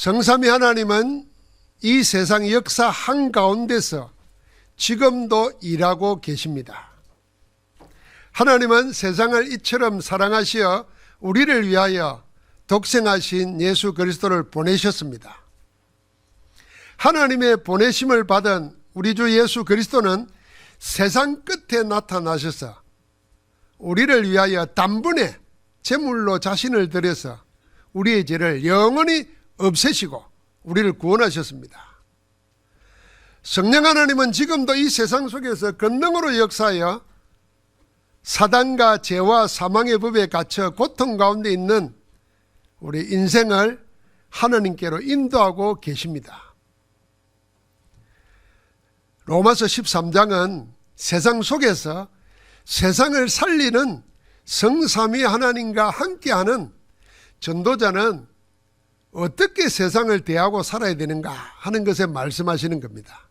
성삼위 하나님은 이 세상 역사 한가운데서 지금도 일하고 계십니다. 하나님은 세상을 이처럼 사랑하시어 우리를 위하여 독생하신 예수 그리스도를 보내셨습니다. 하나님의 보내심을 받은 우리 주 예수 그리스도는 세상 끝에 나타나셔서 우리를 위하여 단번에 제물로 자신을 드려서 우리의 죄를 영원히 없애시고 우리를 구원하셨습니다. 성령 하나님은 지금도 이 세상 속에서 권능으로 역사하여 사단과 죄와 사망의 법에 갇혀 고통 가운데 있는 우리 인생을 하나님께로 인도하고 계십니다. 로마서 13장은 세상 속에서 세상을 살리는 성삼위 하나님과 함께하는 전도자는 어떻게 세상을 대하고 살아야 되는가 하는 것에 말씀하시는 겁니다.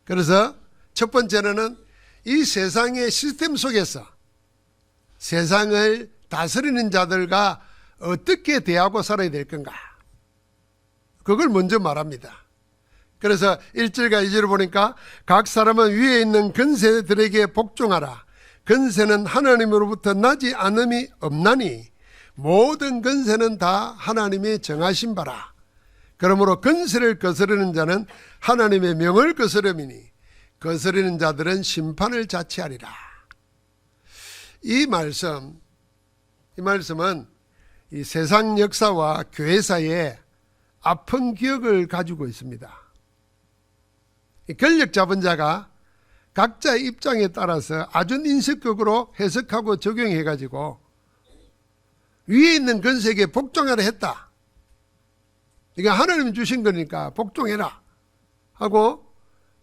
그래서 첫 번째로는 이 세상의 시스템 속에서 세상을 다스리는 자들과 어떻게 대하고 살아야 될 건가, 그걸 먼저 말합니다. 그래서 1절과 2절을 보니까 각 사람은 위에 있는 권세들에게 복종하라. 권세는 하나님으로부터 나지 않음이 없나니 모든 권세는 다 하나님이 정하신 바라. 그러므로 권세를 거스르는 자는 하나님의 명을 거스름이니 거스르는 자들은 심판을 자취하리라. 이 말씀은 이 세상 역사와 교회 사이에 아픈 기억을 가지고 있습니다. 권력 잡은 자가 각자의 입장에 따라서 아주 인식적으로 해석하고 적용해가지고 위에 있는 권세에게 복종하라 했다. 이게 하나님이 주신 거니까 복종해라 하고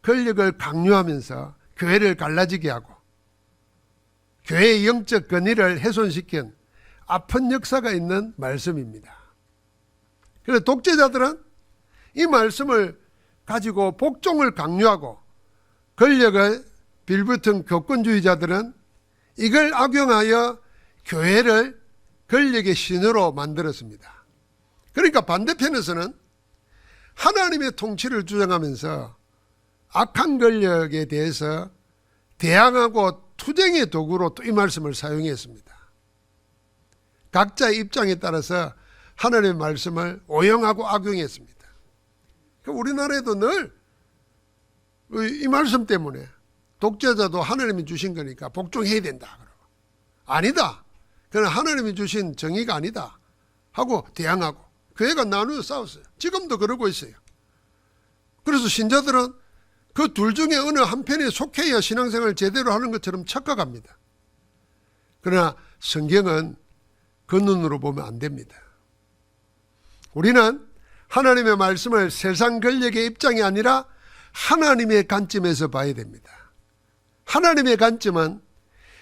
권력을 강요하면서 교회를 갈라지게 하고 교회의 영적 권위를 훼손시킨 아픈 역사가 있는 말씀입니다. 그래서 독재자들은 이 말씀을 가지고 복종을 강요하고 권력을 빌붙은 교권주의자들은 이걸 악용하여 교회를 권력의 신으로 만들었습니다. 그러니까 반대편에서는 하나님의 통치를 주장하면서 악한 권력에 대해서 대항하고 투쟁의 도구로 또 이 말씀을 사용했습니다. 각자의 입장에 따라서 하나님의 말씀을 오용하고 악용했습니다. 우리나라에도 늘 이 말씀 때문에 독재자도 하나님이 주신 거니까 복종해야 된다. 아니다. 그건 하나님이 주신 정의가 아니다 하고 대항하고 교회가 나누어 싸웠어요. 지금도 그러고 있어요. 그래서 신자들은 그 둘 중에 어느 한편에 속해야 신앙생활을 제대로 하는 것처럼 착각합니다. 그러나 성경은 그 눈으로 보면 안 됩니다. 우리는 하나님의 말씀을 세상 권력의 입장이 아니라 하나님의 관점에서 봐야 됩니다. 하나님의 관점은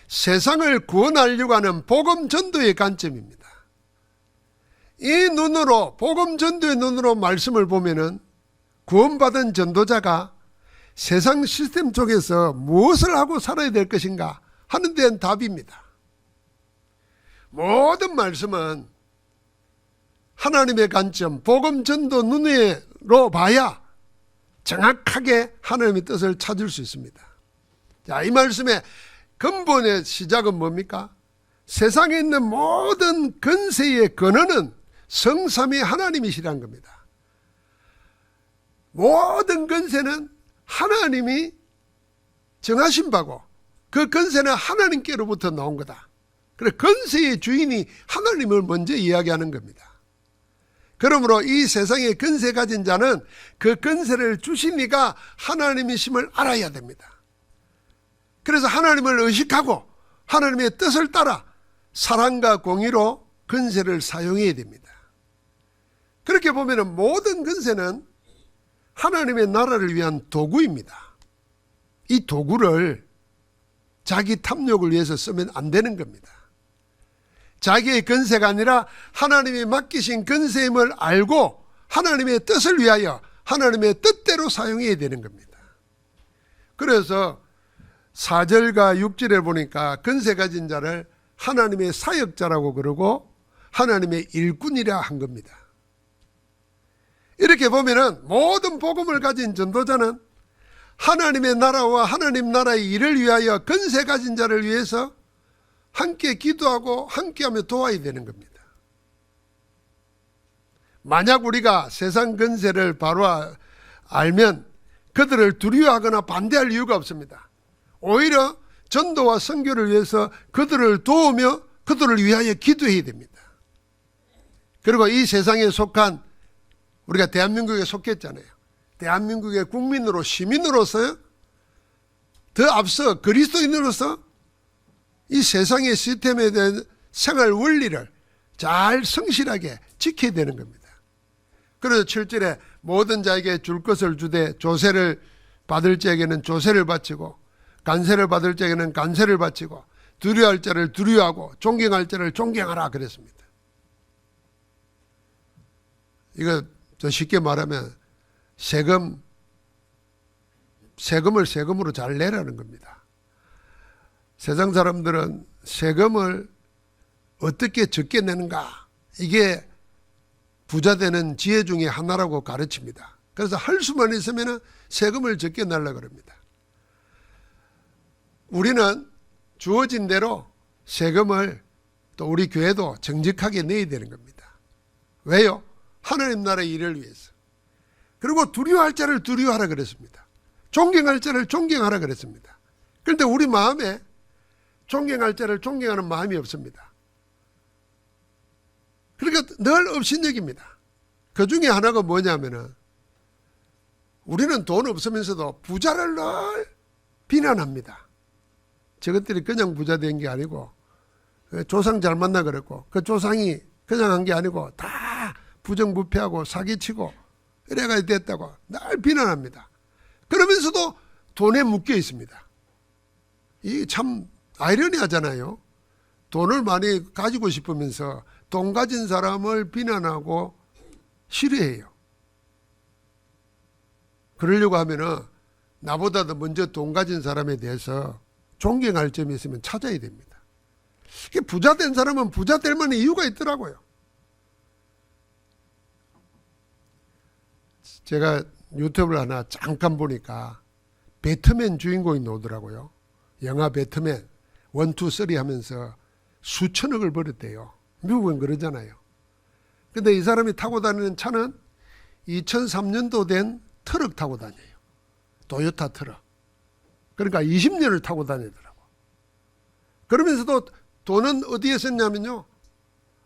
세상을 구원하려고 하는 복음 전도의 관점입니다. 이 눈으로, 복음 전도의 눈으로 말씀을 보면은 구원받은 전도자가 세상 시스템 속에서 무엇을 하고 살아야 될 것인가 하는 데는 답입니다. 모든 말씀은 하나님의 관점, 복음 전도 눈으로 봐야 정확하게 하나님의 뜻을 찾을 수 있습니다. 자, 이 말씀의 근본의 시작은 뭡니까? 세상에 있는 모든 권세의 근원은 성삼위 하나님이시라는 겁니다. 모든 권세는 하나님이 정하신 바고 그 권세는 하나님께로부터 나온 거다. 그래서 권세의 주인이 하나님을 먼저 이야기하는 겁니다. 그러므로 이 세상에 권세 가진 자는 그 권세를 주신 이가 하나님이심을 알아야 됩니다. 그래서 하나님을 의식하고 하나님의 뜻을 따라 사랑과 공의로 권세를 사용해야 됩니다. 그렇게 보면 모든 권세는 하나님의 나라를 위한 도구입니다. 이 도구를 자기 탐욕을 위해서 쓰면 안 되는 겁니다. 자기의 권세가 아니라 하나님이 맡기신 권세임을 알고 하나님의 뜻을 위하여 하나님의 뜻대로 사용해야 되는 겁니다. 그래서 4절과 6절에 보니까 권세 가진 자를 하나님의 사역자라고 그러고 하나님의 일꾼이라 한 겁니다. 이렇게 보면은 모든 복음을 가진 전도자는 하나님의 나라와 하나님 나라의 일을 위하여 건세 가진 자를 위해서 함께 기도하고 함께하며 도와야 되는 겁니다. 만약 우리가 세상 건세를 바로 알면 그들을 두려워하거나 반대할 이유가 없습니다. 오히려 전도와 선교를 위해서 그들을 도우며 그들을 위하여 기도해야 됩니다. 그리고 이 세상에 속한, 우리가 대한민국에 속했잖아요. 대한민국의 국민으로, 시민으로서 더 앞서 그리스도인으로서 이 세상의 시스템에 대한 생활 원리를 잘 성실하게 지켜야 되는 겁니다. 그래서 7절에 모든 자에게 줄 것을 주되 조세를 받을 자에게는 조세를 바치고 간세를 받을 자에게는 간세를 바치고 두려워할 자를 두려워하고 존경할 자를 존경하라 그랬습니다. 이거 더 쉽게 말하면 세금을 세금으로 잘 내라는 겁니다. 세상 사람들은 세금을 어떻게 적게 내는가, 이게 부자 되는 지혜 중에 하나라고 가르칩니다. 그래서 할 수만 있으면 세금을 적게 내려고 합니다. 우리는 주어진 대로 세금을 또 우리 교회도 정직하게 내야 되는 겁니다. 왜요? 하나님 나라의 일을 위해서. 그리고 두려워할 자를 두려워하라 그랬습니다. 존경할 자를 존경하라 그랬습니다. 그런데 우리 마음에 존경할 자를 존경하는 마음이 없습니다. 그러니까 늘 업신여깁니다. 그 중에 하나가 뭐냐면은 우리는 돈 없으면서도 부자를 늘 비난합니다. 저것들이 그냥 부자 된 게 아니고 조상 잘 만나 그랬고 그 조상이 그냥 한 게 아니고 다 부정부패하고 사기치고 이래가 됐다고 늘 비난합니다. 그러면서도 돈에 묶여 있습니다. 이게 참 아이러니하잖아요. 돈을 많이 가지고 싶으면서 돈 가진 사람을 비난하고 싫어해요. 그러려고 하면은 나보다도 먼저 돈 가진 사람에 대해서 존경할 점이 있으면 찾아야 됩니다. 부자 된 사람은 부자 될 만한 이유가 있더라고요. 제가 유튜브를 하나 잠깐 보니까 배트맨 주인공이 나오더라고요. 영화 배트맨 1, 2, 3 하면서 수천억을 벌었대요. 미국은 그러잖아요. 근데 이 사람이 타고 다니는 차는 2003년도 된 트럭 타고 다녀요. 토요타 트럭. 그러니까 20년을 타고 다니더라고. 그러면서도 돈은 어디에 썼냐면요,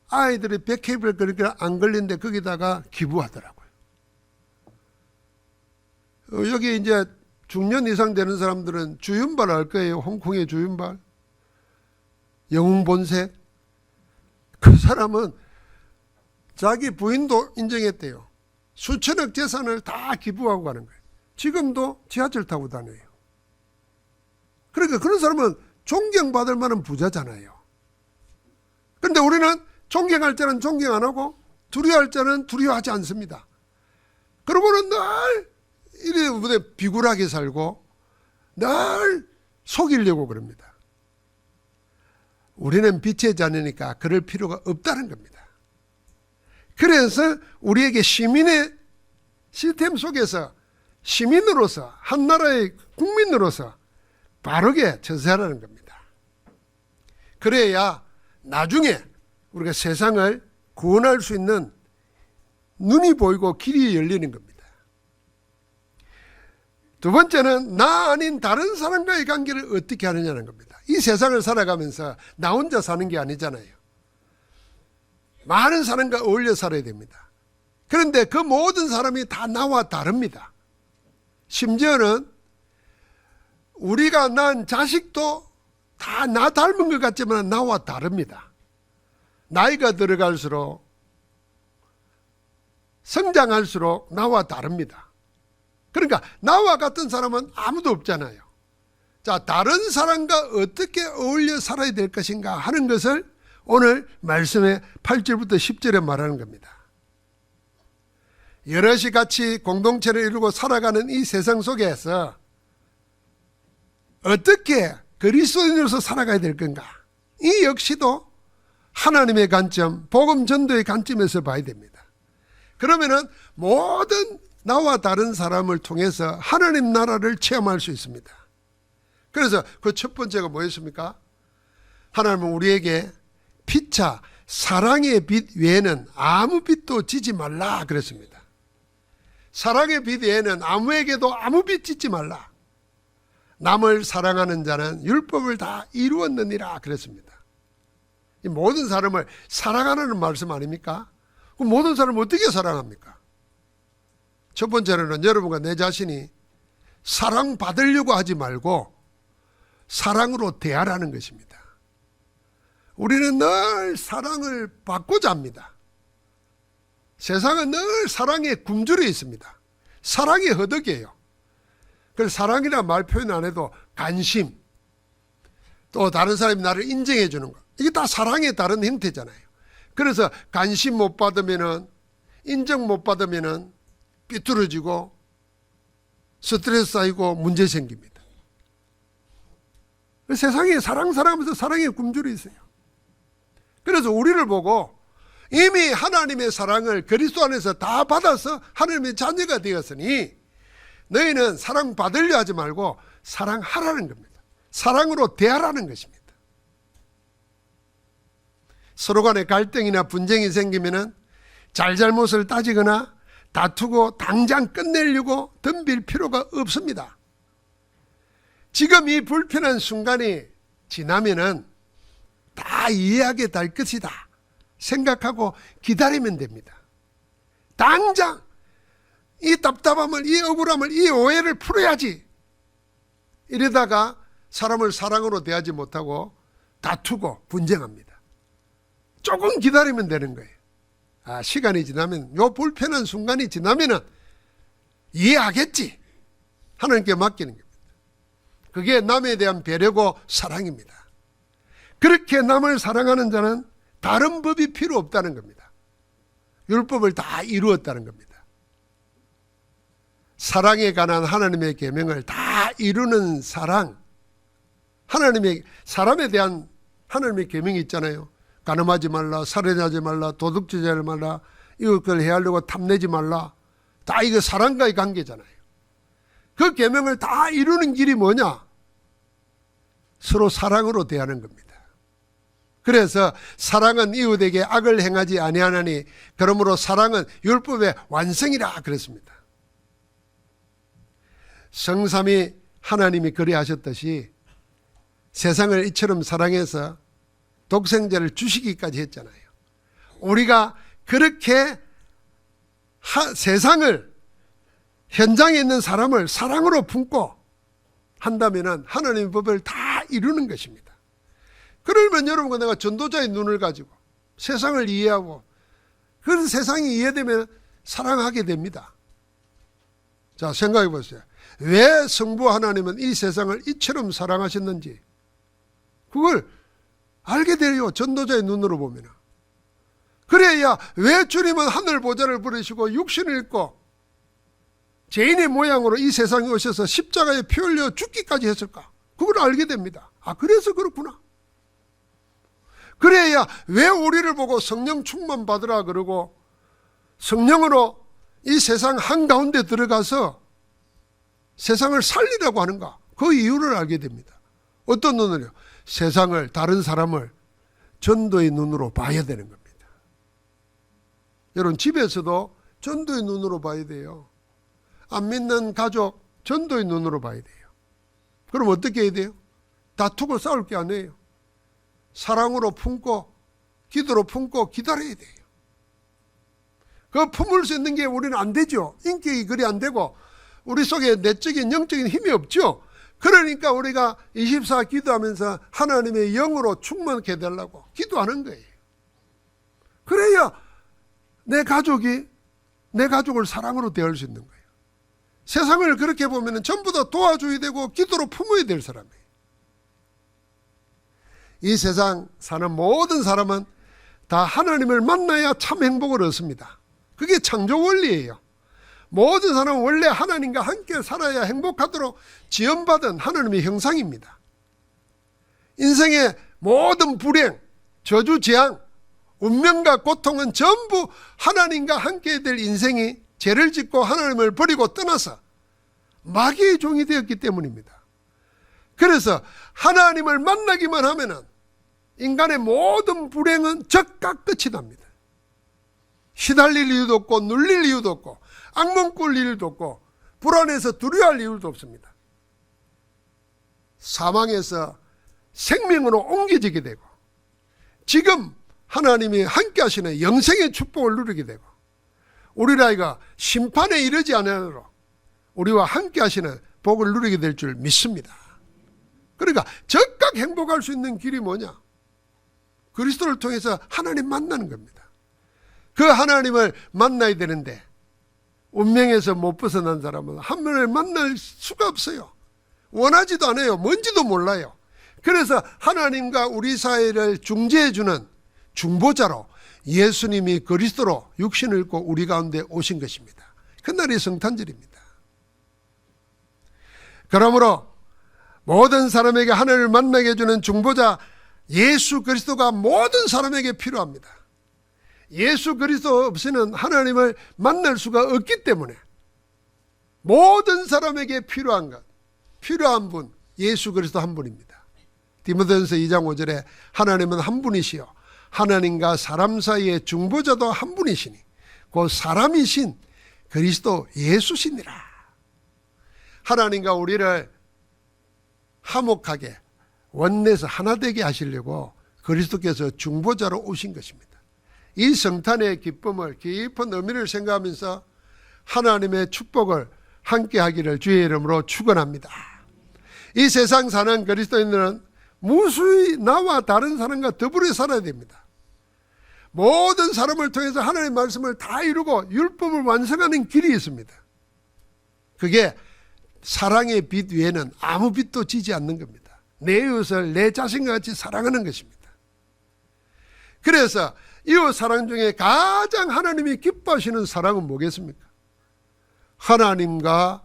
아이들이 백혈병 그러니까 안 걸린데 거기다가 기부하더라고요. 여기 이제 중년 이상 되는 사람들은 주윤발 알 거예요. 홍콩의 주윤발. 영웅본색. 그 사람은 자기 부인도 인정했대요. 수천억 재산을 다 기부하고 가는 거예요. 지금도 지하철 타고 다녀요. 그러니까 그런 사람은 존경받을 만한 부자잖아요. 그런데 우리는 존경할 자는 존경 안 하고 두려워할 자는 두려워하지 않습니다. 그러고는 늘 이래 비굴하게 살고 늘 속이려고 그럽니다. 우리는 빛의 자녀니까 그럴 필요가 없다는 겁니다. 그래서 우리에게 시민의 시스템 속에서 시민으로서 한 나라의 국민으로서 바르게 처세하라는 겁니다. 그래야 나중에 우리가 세상을 구원할 수 있는 눈이 보이고 길이 열리는 겁니다. 두 번째는 나 아닌 다른 사람과의 관계를 어떻게 하느냐는 겁니다. 이 세상을 살아가면서 나 혼자 사는 게 아니잖아요. 많은 사람과 어울려 살아야 됩니다. 그런데 그 모든 사람이 다 나와 다릅니다. 심지어는 우리가 낳은 자식도 다 나 닮은 것 같지만 나와 다릅니다. 나이가 들어갈수록 성장할수록 나와 다릅니다. 그러니까 나와 같은 사람은 아무도 없잖아요. 자, 다른 사람과 어떻게 어울려 살아야 될 것인가 하는 것을 오늘 말씀의 8절부터 10절에 말하는 겁니다. 여럿이 같이 공동체를 이루고 살아가는 이 세상 속에서 어떻게 그리스도인으로서 살아가야 될 건가? 이 역시도 하나님의 관점, 복음 전도의 관점에서 봐야 됩니다. 그러면은 모든 나와 다른 사람을 통해서 하나님 나라를 체험할 수 있습니다. 그래서 그 첫 번째가 뭐였습니까? 하나님은 우리에게 피차 사랑의 빛 외에는 아무 빛도 지지 말라 그랬습니다. 사랑의 빛 외에는 아무에게도 아무 빛 짓지 말라. 남을 사랑하는 자는 율법을 다 이루었느니라 그랬습니다. 이 모든 사람을 사랑하라는 말씀 아닙니까? 그럼 모든 사람을 어떻게 사랑합니까? 첫 번째로는 여러분과 내 자신이 사랑받으려고 하지 말고 사랑으로 대하라는 것입니다. 우리는 늘 사랑을 받고자 합니다. 세상은 늘 사랑에 굶주려 있습니다. 사랑이 허덕이에요. 그래서 사랑이라는 말 표현 안 해도 관심, 또 다른 사람이 나를 인정해 주는 것, 이게 다 사랑의 다른 형태잖아요. 그래서 관심 못 받으면은, 인정 못 받으면은 삐뚤어지고 스트레스 쌓이고 문제 생깁니다. 세상에 사랑하면서 사랑에 굶주려 있어요. 그래서 우리를 보고 이미 하나님의 사랑을 그리스도 안에서 다 받아서 하나님의 자녀가 되었으니 너희는 사랑받으려 하지 말고 사랑하라는 겁니다. 사랑으로 대하라는 것입니다. 서로 간에 갈등이나 분쟁이 생기면은 잘잘못을 따지거나 다투고 당장 끝내려고 덤빌 필요가 없습니다. 지금 이 불편한 순간이 지나면은 다 이해하게 될 것이다 생각하고 기다리면 됩니다. 당장 이 답답함을, 이 억울함을, 이 오해를 풀어야지. 이러다가 사람을 사랑으로 대하지 못하고 다투고 분쟁합니다. 조금 기다리면 되는 거예요. 시간이 지나면, 요 불편한 순간이 지나면은 이해하겠지. 하나님께 맡기는 겁니다. 그게 남에 대한 배려고 사랑입니다. 그렇게 남을 사랑하는 자는 다른 법이 필요 없다는 겁니다. 율법을 다 이루었다는 겁니다. 사랑에 관한 하나님의 계명을 다 이루는 사랑, 하나님의, 사람에 대한 하나님의 계명이 있잖아요. 간음하지 말라, 살인하지 말라, 도둑질하지 말라, 이것을 해하려고 탐내지 말라. 다 이거 사랑과의 관계잖아요. 그 계명을 다 이루는 길이 뭐냐? 서로 사랑으로 대하는 겁니다. 그래서 사랑은 이웃에게 악을 행하지 아니하나니 그러므로 사랑은 율법의 완성이라 그랬습니다. 성삼위 하나님이 그리하셨듯이 세상을 이처럼 사랑해서 독생자를 주시기까지 했잖아요. 우리가 그렇게 세상을, 현장에 있는 사람을 사랑으로 품고 한다면 하나님의 법을 다 이루는 것입니다. 그러면 여러분과 내가 전도자의 눈을 가지고 세상을 이해하고, 그래서 세상이 이해되면 사랑하게 됩니다. 자, 생각해 보세요. 왜 성부 하나님은 이 세상을 이처럼 사랑하셨는지 그걸 알게 돼요. 전도자의 눈으로 보면. 그래야 왜 주님은 하늘 보좌를 부르시고 육신을 입고 죄인의 모양으로 이 세상에 오셔서 십자가에 피 흘려 죽기까지 했을까? 그걸 알게 됩니다. 그래서 그렇구나. 그래야 왜 우리를 보고 성령 충만 받으라 그러고 성령으로 이 세상 한가운데 들어가서 세상을 살리라고 하는가? 그 이유를 알게 됩니다. 어떤 눈으로요? 세상을, 다른 사람을 전도의 눈으로 봐야 되는 겁니다. 여러분, 집에서도 전도의 눈으로 봐야 돼요. 안 믿는 가족 전도의 눈으로 봐야 돼요. 그럼 어떻게 해야 돼요? 다투고 싸울 게 아니에요. 사랑으로 품고 기도로 품고 기다려야 돼요. 그 품을 수 있는 게 우리는 안 되죠. 인격이 그리 안 되고 우리 속에 내적인 영적인 힘이 없죠. 그러니까 우리가 24 기도하면서 하나님의 영으로 충만케 해달라고 기도하는 거예요. 그래야 내 가족이 내 가족을 사랑으로 대할 수 있는 거예요. 세상을 그렇게 보면 전부 다 도와줘야 되고 기도로 품어야 될 사람이에요. 이 세상 사는 모든 사람은 다 하나님을 만나야 참 행복을 얻습니다. 그게 창조 원리예요. 모든 사람은 원래 하나님과 함께 살아야 행복하도록 지원받은 하나님의 형상입니다. 인생의 모든 불행, 저주, 재앙, 운명과 고통은 전부 하나님과 함께 될 인생이 죄를 짓고 하나님을 버리고 떠나서 마귀의 종이 되었기 때문입니다. 그래서 하나님을 만나기만 하면은 인간의 모든 불행은 즉각 끝이 납니다. 시달릴 이유도 없고 눌릴 이유도 없고 악몽 꿀 일도 없고 불안해서 두려워할 이유도 없습니다. 사망에서 생명으로 옮겨지게 되고 지금 하나님이 함께 하시는 영생의 축복을 누리게 되고 우리 나이가 심판에 이르지 않으므로 우리와 함께 하시는 복을 누리게 될 줄 믿습니다. 그러니까 즉각 행복할 수 있는 길이 뭐냐? 그리스도를 통해서 하나님 만나는 겁니다. 그 하나님을 만나야 되는데 운명에서 못 벗어난 사람은 하나님을 만날 수가 없어요. 원하지도 않아요. 뭔지도 몰라요. 그래서 하나님과 우리 사이를 중재해주는 중보자로 예수님이 그리스도로 육신을 입고 우리 가운데 오신 것입니다. 그날이 성탄절입니다. 그러므로 모든 사람에게 하나님을 만나게 해주는 중보자 예수 그리스도가 모든 사람에게 필요합니다. 예수 그리스도 없이는 하나님을 만날 수가 없기 때문에 모든 사람에게 필요한 분 예수 그리스도 한 분입니다. 디모데전서 2장 5절에 하나님은 한 분이시요 하나님과 사람 사이의 중보자도 한 분이시니 그 사람이신 그리스도 예수시니라. 하나님과 우리를 화목하게 원내에서 하나 되게 하시려고 그리스도께서 중보자로 오신 것입니다. 이 성탄의 기쁨을 깊은 의미를 생각하면서 하나님의 축복을 함께 하기를 주의 이름으로 축원합니다. 이 세상 사는 그리스도인들은 무수히 나와 다른 사람과 더불어 살아야 됩니다. 모든 사람을 통해서 하나님의 말씀을 다 이루고 율법을 완성하는 길이 있습니다. 그게 사랑의 빛 위에는 아무 빛도 지지 않는 겁니다. 내 이웃을 내 자신과 같이 사랑하는 것입니다. 그래서 이웃 사랑 중에 가장 하나님이 기뻐하시는 사랑은 뭐겠습니까? 하나님과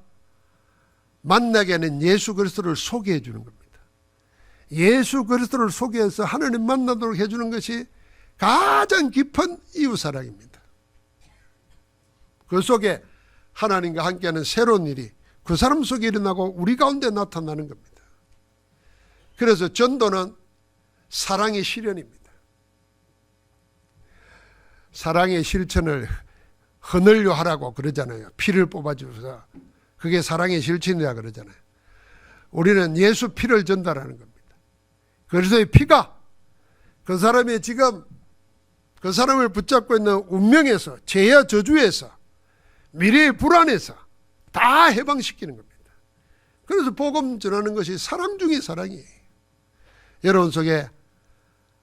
만나게 하는 예수 그리스도를 소개해 주는 겁니다. 예수 그리스도를 소개해서 하나님 만나도록 해주는 것이 가장 깊은 이웃 사랑입니다. 그 속에 하나님과 함께하는 새로운 일이 그 사람 속에 일어나고 우리 가운데 나타나는 겁니다. 그래서 전도는 사랑의 실현입니다. 사랑의 실천을 헌을요 하라고 그러잖아요. 피를 뽑아주셔서 그게 사랑의 실천이라 그러잖아요. 우리는 예수 피를 전달하는 겁니다. 그리스도의 피가 그 사람이 지금 그 사람을 붙잡고 있는 운명에서 죄와 저주에서 미래의 불안에서 다 해방시키는 겁니다. 그래서 복음 전하는 것이 사랑 중의 사랑이에요. 여러분 속에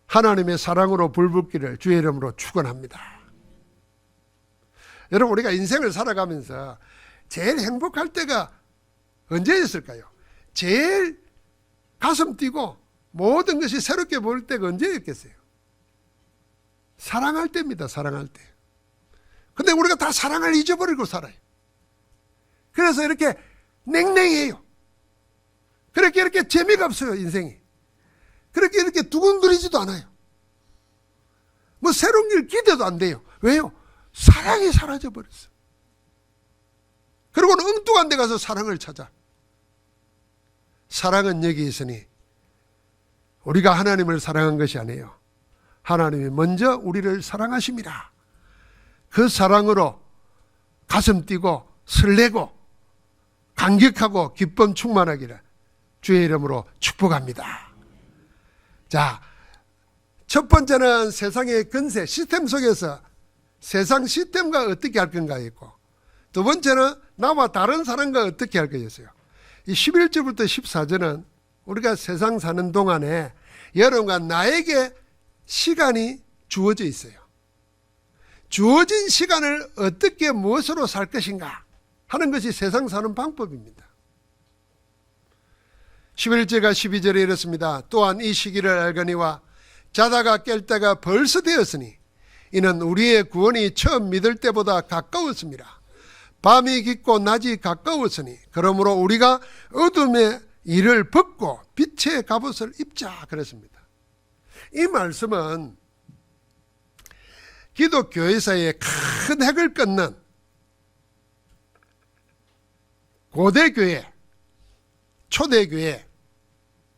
하나님의 사랑으로 불붙기를 주의 이름으로 축원합니다. 여러분 우리가 인생을 살아가면서 제일 행복할 때가 언제였을까요? 제일 가슴 뛰고 모든 것이 새롭게 보일 때가 언제였겠어요? 사랑할 때입니다. 사랑할 때. 근데 우리가 다 사랑을 잊어버리고 살아요. 그래서 이렇게 냉랭해요. 그렇게 이렇게 재미가 없어요. 인생이. 그렇게 이렇게 두근거리지도 않아요. 뭐 새로운 일 기대도 안 돼요. 왜요? 사랑이 사라져버렸어. 그리고는 엉뚱한 데 가서 사랑을 찾아. 사랑은 여기 있으니 우리가 하나님을 사랑한 것이 아니에요. 하나님이 먼저 우리를 사랑하심이라. 그 사랑으로 가슴 뛰고 설레고 감격하고 기쁨 충만하기를 주의 이름으로 축복합니다. 자, 첫 번째는 세상의 근세, 시스템 속에서 세상 시스템과 어떻게 할 건가 했고, 두 번째는 나와 다른 사람과 어떻게 할 거였어요. 이 11절부터 14절은 우리가 세상 사는 동안에 여러분과 나에게 시간이 주어져 있어요. 주어진 시간을 어떻게 무엇으로 살 것인가 하는 것이 세상 사는 방법입니다. 11절과 12절에 이렇습니다. 또한 이 시기를 알거니와 자다가 깰 때가 벌써 되었으니 이는 우리의 구원이 처음 믿을 때보다 가까웠습니다. 밤이 깊고 낮이 가까웠으니 그러므로 우리가 어둠의 일을 벗고 빛의 갑옷을 입자 그랬습니다. 이 말씀은 기독교회사의 큰 핵을 끊는 고대교회, 초대교회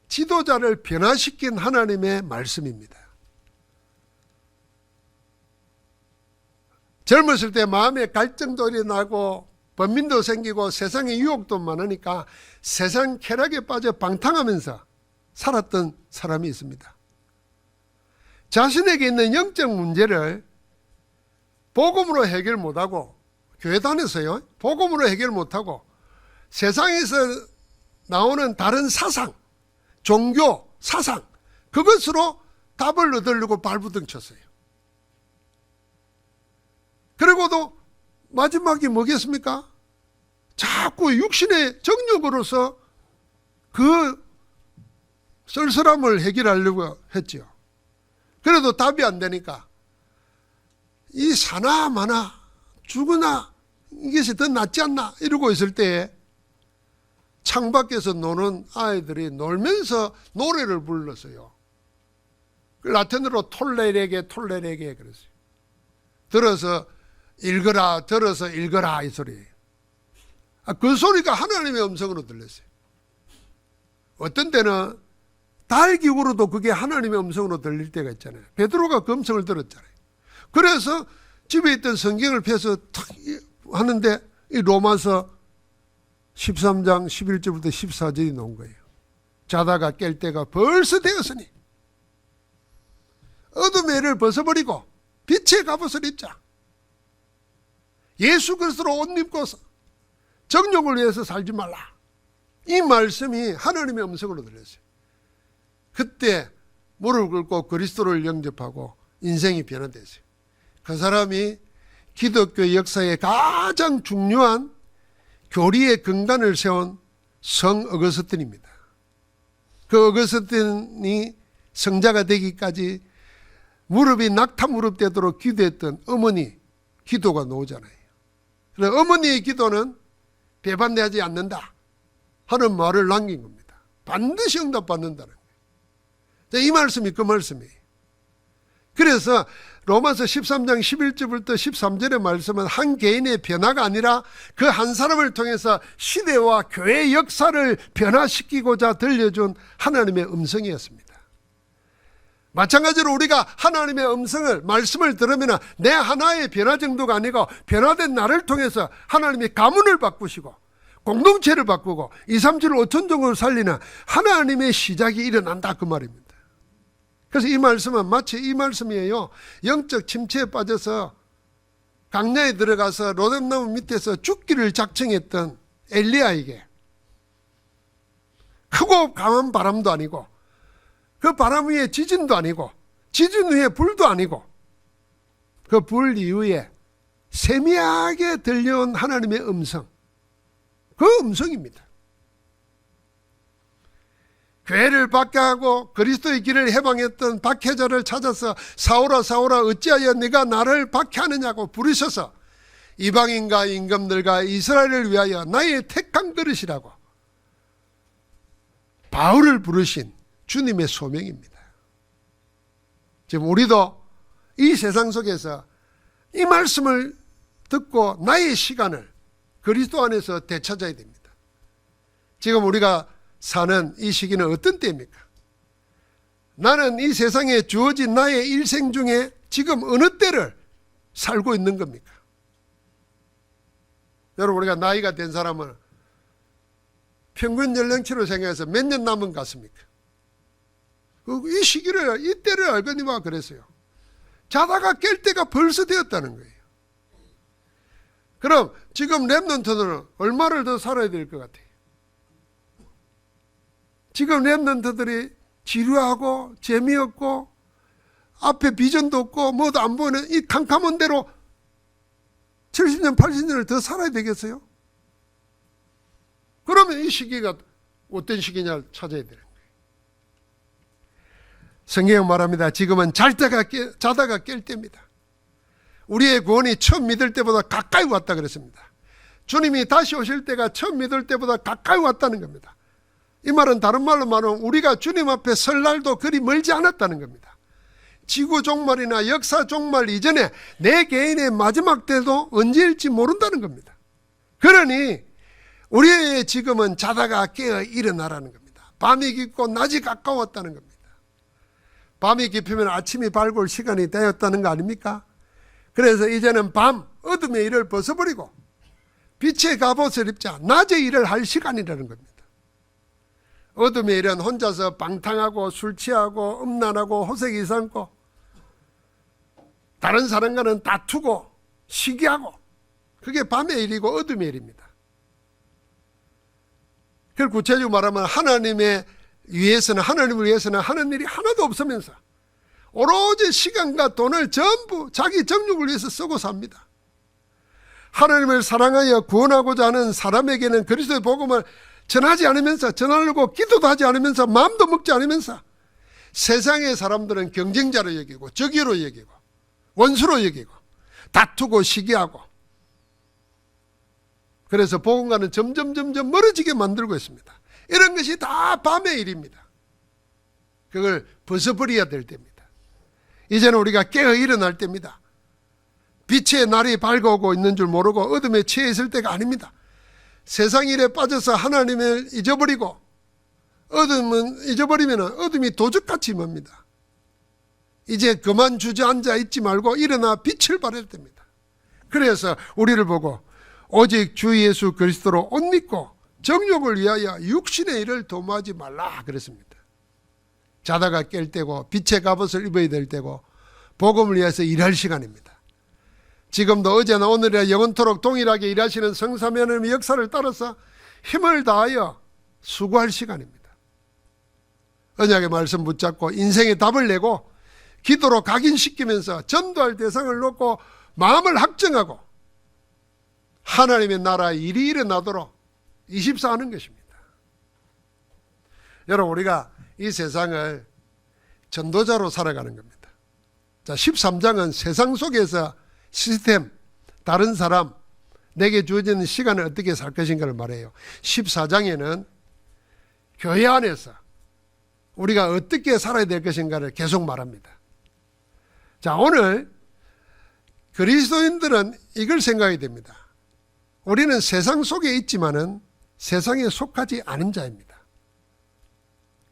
지도자를 변화시킨 하나님의 말씀입니다. 젊었을 때 마음에 갈증도 일어나고 번민도 생기고 세상의 유혹도 많으니까 세상 쾌락에 빠져 방탕하면서 살았던 사람이 있습니다. 자신에게 있는 영적 문제를 복음으로 해결 못하고, 교회 다녀서요, 복음으로 해결 못하고 세상에서 나오는 다른 사상, 종교, 사상, 그것으로 답을 얻으려고 발부둥쳤어요. 그리고도 마지막이 뭐겠습니까? 자꾸 육신의 정욕으로서 그 쓸쓸함을 해결하려고 했죠. 그래도 답이 안 되니까 이 사나 마나 죽으나 이것이 더 낫지 않나 이러고 있을 때에 창밖에서 노는 아이들이 놀면서 노래를 불렀어요. 라틴어로 톨레레게 그랬어요. 들어서 읽어라 이 소리예요. 그 소리가 하나님의 음성으로 들렸어요. 어떤 때는 달기구로도 그게 하나님의 음성으로 들릴 때가 있잖아요. 베드로가 그 음성을 들었잖아요. 그래서 집에 있던 성경을 펴서 탁 하는데 이 로마서 13장 11절부터 14절이 나온 거예요. 자다가 깰 때가 벌써 되었으니 어둠의 해를 벗어버리고 빛의 갑옷을 입자. 예수 그리스도로 옷 입고 정욕을 위해서 살지 말라. 이 말씀이 하나님의 음성으로 들렸어요. 그때 무릎을 꿇고 그리스도를 영접하고 인생이 변화됐어요. 그 사람이 기독교 역사의 가장 중요한 교리의 근간을 세운 성 어거스틴입니다. 그 어거스틴이 성자가 되기까지 무릎이 낙타 무릎 되도록 기도했던 어머니 기도가 나오잖아요. 그래서 어머니의 기도는 배반되지 않는다 하는 말을 남긴 겁니다. 반드시 응답받는다는 거예요. 이 말씀이 그 말씀이에요. 그래서 로마서 13장 11절부터 13절의 말씀은 한 개인의 변화가 아니라 그 한 사람을 통해서 시대와 교회의 역사를 변화시키고자 들려준 하나님의 음성이었습니다. 마찬가지로 우리가 하나님의 음성을, 말씀을 들으면 내 하나의 변화 정도가 아니고 변화된 나를 통해서 하나님이 가문을 바꾸시고 공동체를 바꾸고 2, 3, 7, 5천 종을 살리는 하나님의 시작이 일어난다 그 말입니다. 그래서 이 말씀은 마치 이 말씀이에요. 영적 침체에 빠져서 강야에 들어가서 로뎀나무 밑에서 죽기를 작정했던 엘리야에게 크고 강한 바람도 아니고 그 바람 위에 지진도 아니고 지진 위에 불도 아니고 그 불 이후에 세미하게 들려온 하나님의 음성, 그 음성입니다. 교회를 박해하고 그리스도의 길을 해방했던 박해자를 찾아서 사울아 사울아 어찌하여 네가 나를 박해하느냐고 부르셔서 이방인과 임금들과 이스라엘을 위하여 나의 택한 그릇이라고 바울을 부르신 주님의 소명입니다. 지금 우리도 이 세상 속에서 이 말씀을 듣고 나의 시간을 그리스도 안에서 되찾아야 됩니다. 지금 우리가 사는 이 시기는 어떤 때입니까? 나는 이 세상에 주어진 나의 일생 중에 지금 어느 때를 살고 있는 겁니까? 여러분, 우리가 나이가 된 사람은 평균 연령치로 생각해서 몇 년 남은 것 같습니까? 이 시기를, 이 때를 알거니와 그랬어요. 자다가 깰 때가 벌써 되었다는 거예요. 그럼 지금 렘넌트들은 얼마를 더 살아야 될 것 같아요? 지금 렘넌트들이 지루하고 재미없고 앞에 비전도 없고 뭐도 안 보이는 이 캄캄한 대로 70년 80년을 더 살아야 되겠어요? 그러면 이 시기가 어떤 시기냐를 찾아야 되는 거예요. 성경은 말합니다. 지금은 자다가 깰 때입니다. 우리의 구원이 처음 믿을 때보다 가까이 왔다 그랬습니다. 주님이 다시 오실 때가 처음 믿을 때보다 가까이 왔다는 겁니다. 이 말은 다른 말로 말하면 우리가 주님 앞에 설 날도 그리 멀지 않았다는 겁니다. 지구 종말이나 역사 종말 이전에 내 개인의 마지막 때도 언제일지 모른다는 겁니다. 그러니 우리의 지금은 자다가 깨어 일어나라는 겁니다. 밤이 깊고 낮이 가까웠다는 겁니다. 밤이 깊으면 아침이 밝을 시간이 되었다는 거 아닙니까? 그래서 이제는 밤, 어둠의 일을 벗어버리고 빛의 갑옷을 입자. 낮의 일을 할 시간이라는 겁니다. 어둠의 일은 혼자서 방탕하고 술 취하고 음란하고 호색이 삼고 다른 사람과는 다투고 시기하고, 그게 밤의 일이고 어둠의 일입니다. 그걸 구체적으로 말하면 하나님을 위해서는 하는 일이 하나도 없으면서 오로지 시간과 돈을 전부 자기 정욕을 위해서 쓰고 삽니다. 하나님을 사랑하여 구원하고자 하는 사람에게는 그리스도의 복음을 전하지 않으면서, 전하려고 기도도 하지 않으면서, 마음도 먹지 않으면서 세상의 사람들은 경쟁자로 여기고 적이로 여기고 원수로 여기고 다투고 시기하고, 그래서 복음과는 점점 멀어지게 만들고 있습니다. 이런 것이 다 밤의 일입니다. 그걸 벗어버려야 될 때입니다. 이제는 우리가 깨어 일어날 때입니다. 빛의 날이 밝아오고 있는 줄 모르고 어둠에 취해 있을 때가 아닙니다. 세상 일에 빠져서 하나님을 잊어버리고 잊어버리면 어둠이 도적같이 멉니다. 이제 그만 주저앉아 있지 말고 일어나 빛을 발할 때입니다. 그래서 우리를 보고 오직 주 예수 그리스도로 옷 입고 정욕을 위하여 육신의 일을 도모하지 말라 그랬습니다. 자다가 깰 때고 빛의 갑옷을 입어야 될 때고 복음을 위해서 일할 시간입니다. 지금도 어제나 오늘이나 영원토록 동일하게 일하시는 성삼위 하나님의 역사를 따라서 힘을 다하여 수고할 시간입니다. 언약의 말씀 붙잡고 인생의 답을 내고 기도로 각인시키면서 전도할 대상을 놓고 마음을 확정하고 하나님의 나라 일이 일어나도록 24 하는 것입니다. 여러분, 우리가 이 세상을 전도자로 살아가는 겁니다. 자, 13장은 세상 속에서 시스템, 다른 사람, 내게 주어지는 시간을 어떻게 살 것인가를 말해요. 14장에는 교회 안에서 우리가 어떻게 살아야 될 것인가를 계속 말합니다. 자, 오늘 그리스도인들은 이걸 생각해야 됩니다. 우리는 세상 속에 있지만은 세상에 속하지 않은 자입니다.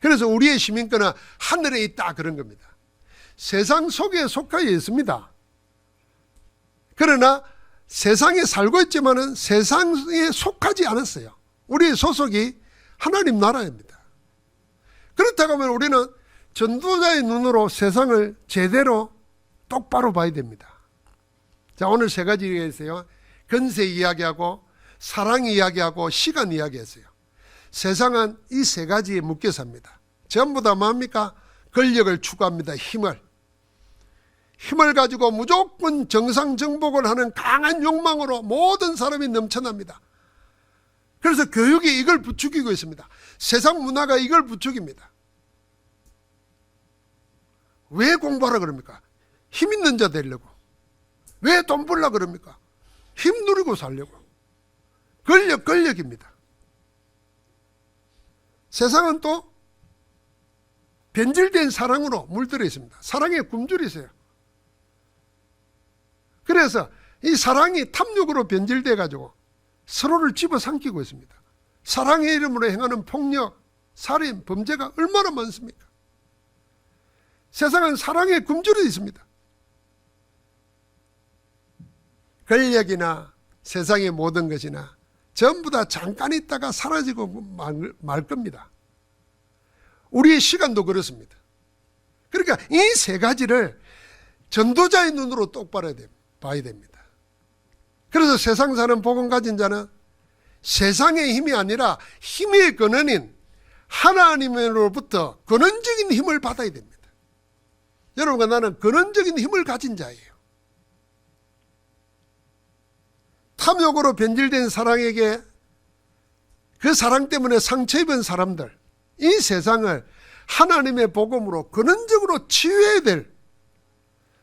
그래서 우리의 시민권은 하늘에 있다 그런 겁니다. 세상 속에 속하여 있습니다. 그러나 세상에 살고 있지만은 세상에 속하지 않았어요. 우리의 소속이 하나님 나라입니다. 그렇다고 하면 우리는 전도자의 눈으로 세상을 제대로 똑바로 봐야 됩니다. 자, 오늘 세 가지 얘기했어요. 건세 이야기하고 사랑 이야기하고 시간 이야기했어요. 세상은 이 세 가지에 묶여 삽니다. 전부 다 뭡니까? 권력을 추구합니다. 힘을 가지고 무조건 정상정복을 하는 강한 욕망으로 모든 사람이 넘쳐납니다. 그래서 교육이 이걸 부추기고 있습니다. 세상 문화가 이걸 부추깁니다. 왜 공부하라 그럽니까? 힘 있는 자 되려고. 왜 돈 벌라 그럽니까? 힘 누리고 살려고. 권력입니다. 세상은 또 변질된 사랑으로 물들어 있습니다. 사랑에 굶주려 있어요. 그래서 이 사랑이 탐욕으로 변질돼 가지고 서로를 집어삼키고 있습니다. 사랑의 이름으로 행하는 폭력, 살인, 범죄가 얼마나 많습니까? 세상은 사랑에 굶주려 있습니다. 권력이나 세상의 모든 것이나 전부 다 잠깐 있다가 사라지고 말 겁니다. 우리의 시간도 그렇습니다. 그러니까 이 세 가지를 전도자의 눈으로 똑바로 봐야 됩니다. 그래서 세상 사는 복음 가진 자는 세상의 힘이 아니라 힘의 근원인 하나님으로부터 근원적인 힘을 받아야 됩니다. 여러분과 나는 근원적인 힘을 가진 자예요. 탐욕으로 변질된 사랑에게 그 사랑 때문에 상처 입은 사람들, 이 세상을 하나님의 복음으로 근원적으로 치유해야 될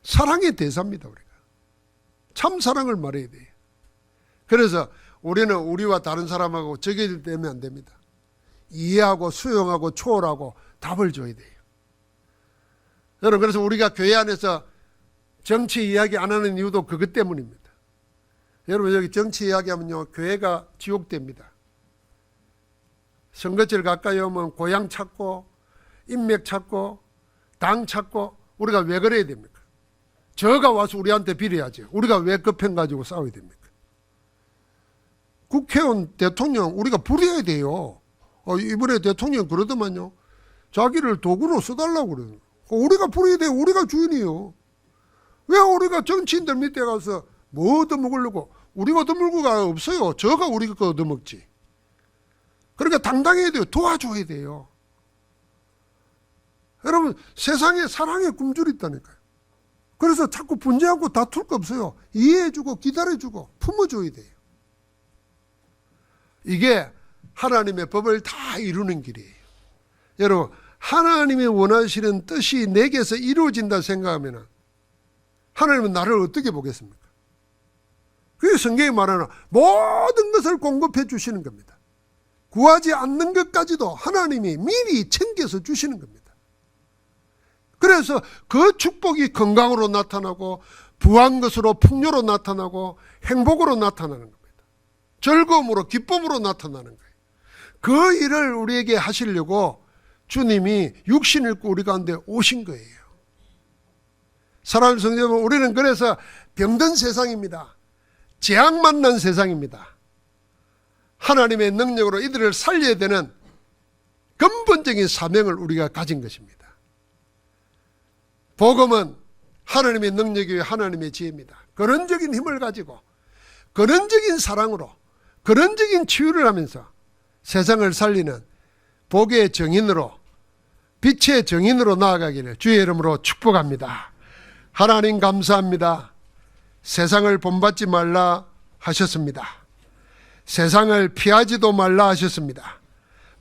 사랑의 대사입니다. 우리가 참 사랑을 말해야 돼요. 그래서 우리는 우리와 다른 사람하고 적이되면 안 됩니다. 이해하고 수용하고 초월하고 답을 줘야 돼요. 여러분, 그래서 우리가 교회 안에서 정치 이야기 안 하는 이유도 그것 때문입니다. 여러분, 여기 정치 이야기하면요, 교회가 지옥됩니다. 선거철 가까이 오면 고향 찾고 인맥 찾고 당 찾고 우리가 왜 그래야 됩니까? 저가 와서 우리한테 빌어야죠. 우리가 왜 그 편 가지고 싸워야 됩니까? 국회의원, 대통령 우리가 부려야 돼요. 이번에 대통령 그러더만요. 자기를 도구로 써달라고 그래요. 우리가 부려야 돼요. 우리가 주인이요. 왜 우리가 정치인들 밑에 가서 뭐 얻어먹으려고? 우리가 얻어먹을거가 없어요. 저가 우리 거 얻어먹지. 그러니까 당당해야 돼요. 도와줘야 돼요. 여러분, 세상에 사랑의 굶주리 있다니까요. 그래서 자꾸 분쟁하고 다툴 거 없어요. 이해해주고 기다려주고 품어줘야 돼요. 이게 하나님의 법을 다 이루는 길이에요. 여러분, 하나님이 원하시는 뜻이 내게서 이루어진다 생각하면 하나님은 나를 어떻게 보겠습니까? 그게 성경이 말하는 모든 것을 공급해 주시는 겁니다. 구하지 않는 것까지도 하나님이 미리 챙겨서 주시는 겁니다. 그래서 그 축복이 건강으로 나타나고 부한 것으로 풍요로 나타나고 행복으로 나타나는 겁니다. 즐거움으로 기쁨으로 나타나는 거예요. 그 일을 우리에게 하시려고 주님이 육신을 입고 우리 가운데 오신 거예요. 사랑하는 성도 여러분, 우리는 그래서 병든 세상입니다. 재앙 만난 세상입니다. 하나님의 능력으로 이들을 살려야 되는 근본적인 사명을 우리가 가진 것입니다. 복음은 하나님의 능력이 하나님의 지혜입니다. 근원적인 힘을 가지고 근원적인 사랑으로 근원적인 치유를 하면서 세상을 살리는 복의 정인으로 빛의 정인으로 나아가기를 주의 이름으로 축복합니다. 하나님 감사합니다. 세상을 본받지 말라 하셨습니다. 세상을 피하지도 말라 하셨습니다.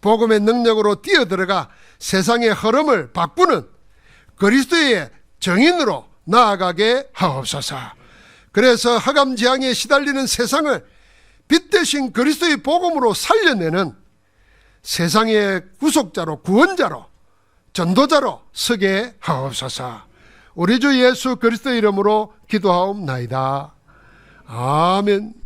복음의 능력으로 뛰어들어가 세상의 흐름을 바꾸는 그리스도의 정인으로 나아가게 하옵소서. 그래서 흑암지향에 시달리는 세상을 빛 대신 그리스도의 복음으로 살려내는 세상의 구속자로 구원자로 전도자로 서게 하옵소서. 우리 주 예수 그리스도 이름으로 기도하옵나이다. 아멘.